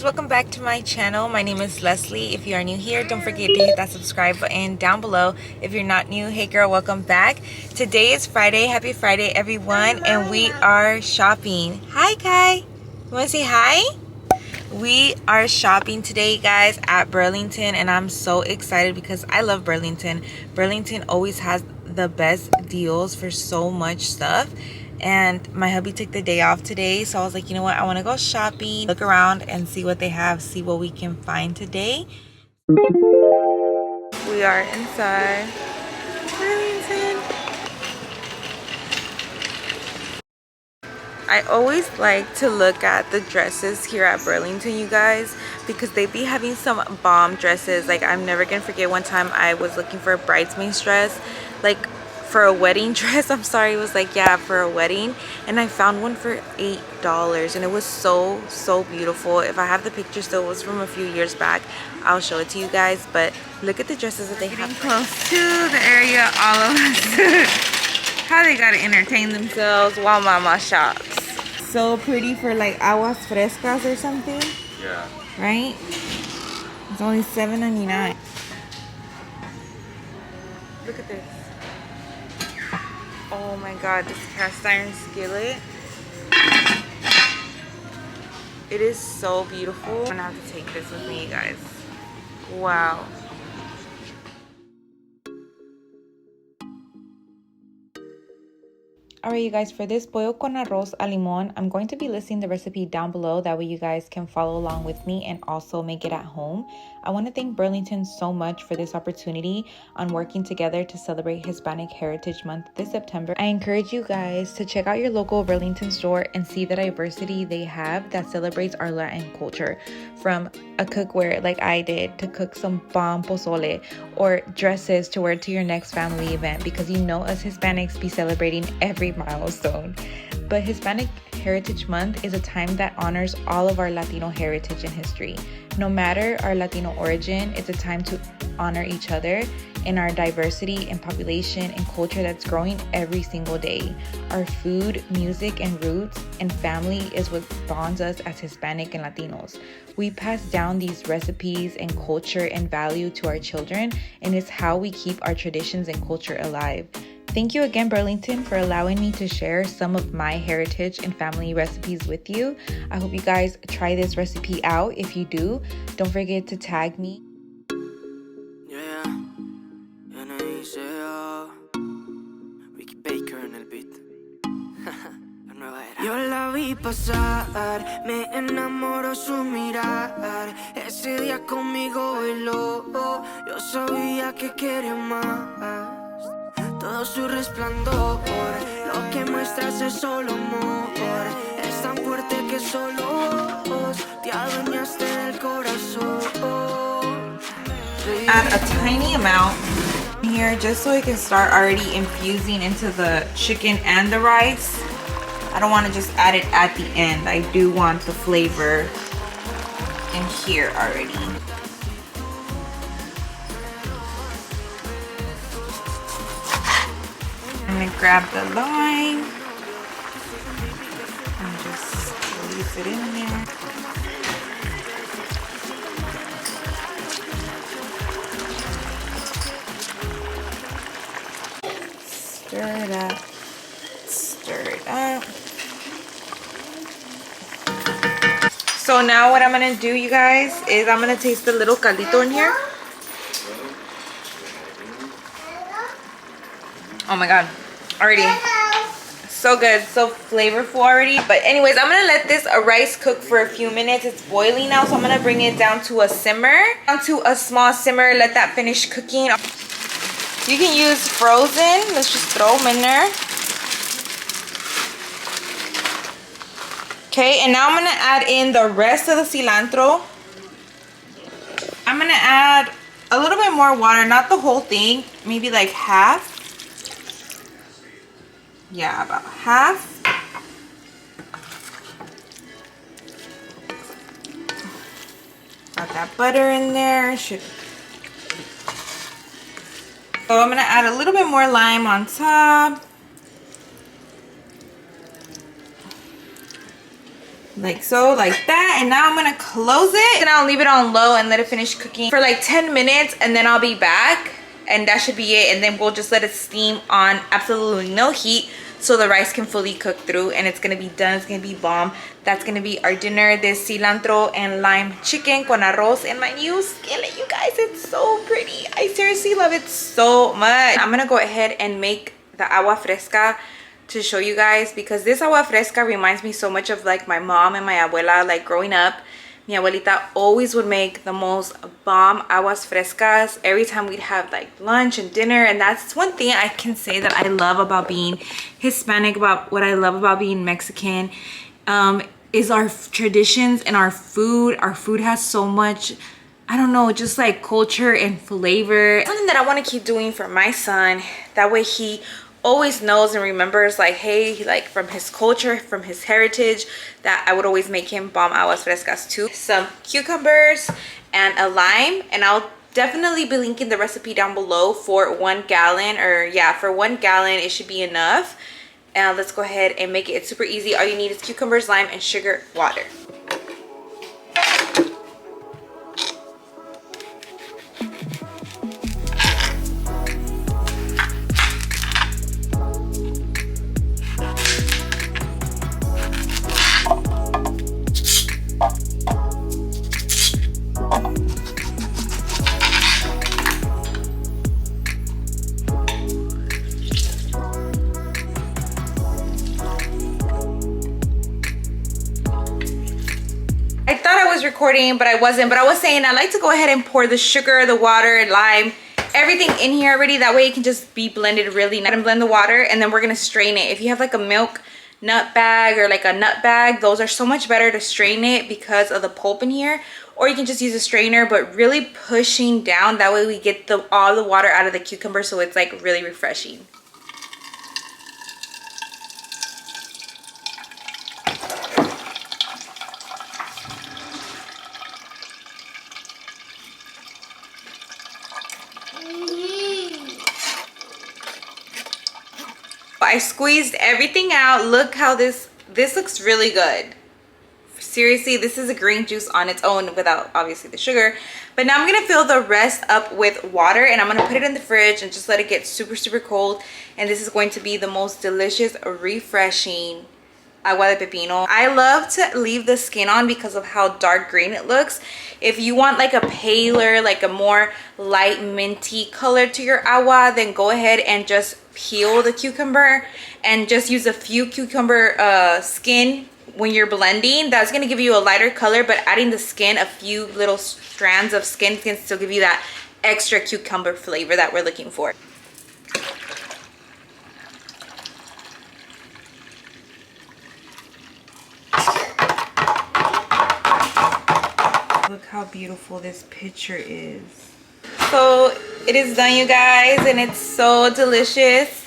guys, welcome back to my channel. My name is Leslie. If you are new here, don't forget to hit that subscribe button down below. If you're not new, hey girl, welcome back. Today is Friday. Happy Friday, everyone. And we are shopping. Hi, Kai. You want to say hi? We are shopping today, guys, at Burlington, and I'm so excited because I love Burlington. Burlington always has the best deals for so much stuff. And my hubby took the day off today, so I was like, you know what, I want to go shopping, look around and see what they have, see what we can find today. We are inside Burlington. I always like to look at the dresses here at Burlington, you guys, because they be having some bomb dresses. Like, I'm never gonna forget one time I was looking for a bridesmaid's dress, like for a wedding dress. I'm sorry, it was like, yeah, for a wedding, and I found one for $8 and it was so beautiful. If I have the picture still, it was from a few years back. I'll show it to you guys, but look at the dresses that they have. Getting close to the area, all of us. How they gotta entertain themselves while mama shops. So pretty for like aguas frescas or something. Yeah. Right? It's only $7.99. Look at this. Oh my god, this cast iron skillet. It is so beautiful. I'm gonna have to take this with me, you guys. Wow. Alright, you guys, for this pollo con arroz a limon, I'm going to be listing the recipe down below. That way you guys can follow along with me and also make it at home. I want to thank Burlington so much for this opportunity on working together to celebrate Hispanic Heritage Month this September. I encourage you guys to check out your local Burlington store and see the diversity they have that celebrates our Latin culture. From a cookware like I did to cook some bomb pozole, or dresses to wear to your next family event, because you know us Hispanics be celebrating every milestone. But Hispanic Heritage Month is a time that honors all of our Latino heritage and history. No matter our Latino origin, it's a time to honor each other in our diversity and population and culture that's growing every single day. Our food, music, and roots and family is what bonds us as Hispanic and Latinos. We pass down these recipes and culture and value to our children, and it's how we keep our traditions and culture alive. Thank you again, Burlington, for allowing me to share some of my heritage and family recipes with you. I hope you guys try this recipe out. If you do, don't forget to tag me. Yo la vi pasar, me enamoró su mirar. Ese día conmigo bailó, yo sabía que quería más. Todo su resplandor, lo que muestras es solo amor. Es tan fuerte que solo vos te adueñaste del corazón. Add a tiny amount here just so it can start already infusing into the chicken and the rice. I don't want to just add it at the end. I do want the flavor in here already. I'm gonna grab the lime and just release it in there. Stir it up. Stir it up. So now what I'm gonna do, you guys, is I'm gonna taste the little caldito in here. Oh my god, already so good, so flavorful already. But anyways, I'm gonna let this rice cook for a few minutes. It's boiling now, so I'm gonna bring it down to a simmer, down to a small simmer. Let that finish cooking. You can use frozen. Let's just throw them in there. Okay, and now I'm gonna add in the rest of the cilantro. I'm gonna add a little bit more water, not the whole thing, maybe like half. Yeah, about half. Got that butter in there. So I'm gonna add a little bit more lime on top. like so, like that. And now I'm gonna close it and I'll leave it on low and let it finish cooking for like 10 minutes, and then I'll be back, and that should be it. And then we'll just let it steam on absolutely no heat so the rice can fully cook through, and it's gonna be done. It's gonna be bomb. That's gonna be our dinner. This cilantro and lime chicken con arroz and my new skillet, you guys. It's so pretty. I seriously love it so much. I'm gonna go ahead and make the agua fresca to show you guys, because this agua fresca reminds me so much of like my mom and my abuela. Like growing up, mi abuelita always would make the most bomb aguas frescas every time we'd have like lunch and dinner. And that's one thing I can say that I love about being Hispanic, about what I love about being Mexican, is our traditions and our food. Our food has so much, I don't know, just like culture and flavor. Something that I want to keep doing for my son, that way he always knows and remembers, like, hey, like from his culture, from his heritage, that I would always make him bomb aguas frescas too. Some cucumbers and a lime, and I'll definitely be linking the recipe down below for 1 gallon, or yeah, for 1 gallon it should be enough. And let's go ahead and make it. It's super easy. All you need is cucumbers, lime, and sugar, water. Recording, but I wasn't. But I was saying I like to go ahead and pour the sugar, the water, and lime, everything in here already. That way it can just be blended really nice. And blend the water, and then we're gonna strain it. If you have like a milk nut bag or like a nut bag, those are so much better to strain it because of the pulp in here. Or you can just use a strainer, but really pushing down. That way we get all the water out of the cucumber, so it's like really refreshing. I squeezed everything out. Look how this looks really good. Seriously, this is a green juice on its own without obviously the sugar. But now I'm gonna fill the rest up with water, and I'm gonna put it in the fridge and just let it get super, super cold. And this is going to be the most delicious, refreshing agua de pepino. I love to leave the skin on because of how dark green it looks. If you want like a paler, like a more light minty color to your agua, then go ahead and just peel the cucumber and just use a few cucumber skin when you're blending. That's going to give you a lighter color, but adding the skin, a few little strands of skin, can still give you that extra cucumber flavor that we're looking for. Look how beautiful this picture is. So it is done, you guys, and it's so delicious.